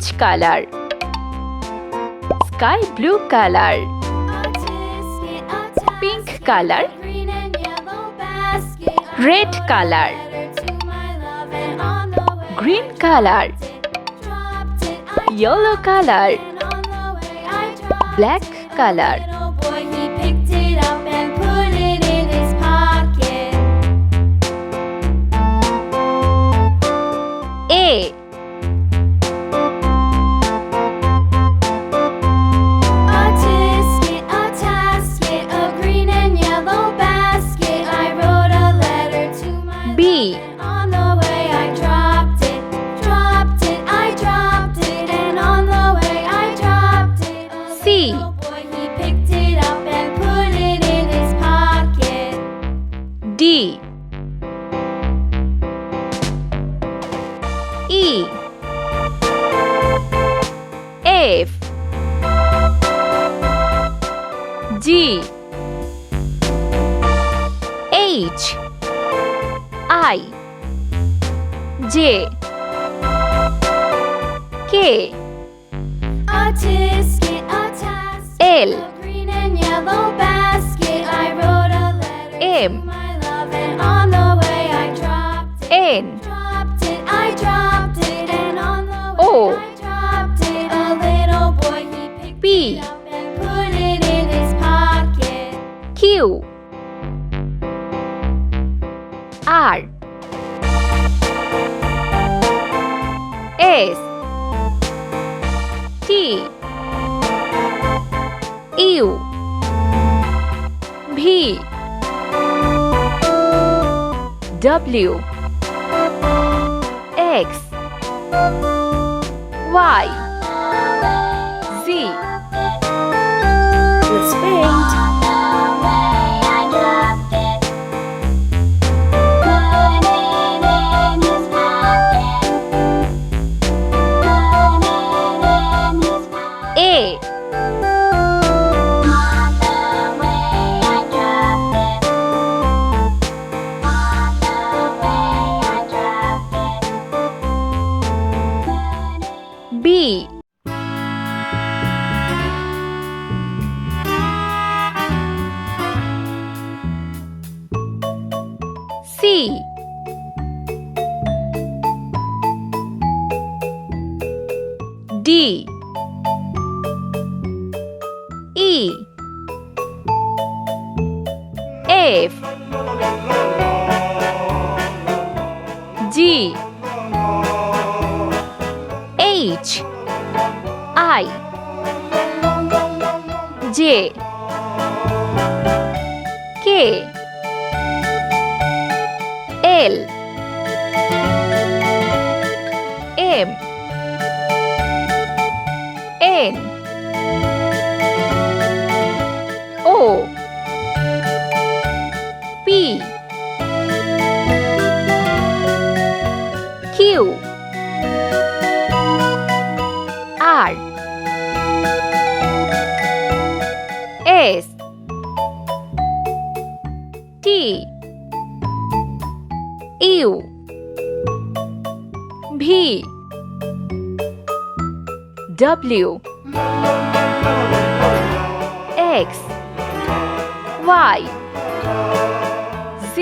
orange color, sky blue color, pink color, red color, green color, yellow color, black color. A. B. On the way I dropped it, I dropped it, and on the way I dropped it. C. Little boy, he picked it up and put it in his pocket. D. E. F. G. H. I. J. K. A tisket, a tasket, L. a green and yellow basket. I wrote a letter M. to my love, and on the way I dropped it. N. I dropped it, and on the way O. I dropped it. A little boy, he picked P. it up and put it in his pocket. Q. R. S. T. U. V. W. X. Y. Z. Let's paint. A. B. C. D. E. F. G. H. I. J. K. L. M. N. O. P. Q. R. S. T. U. V. W. X. Y. Z.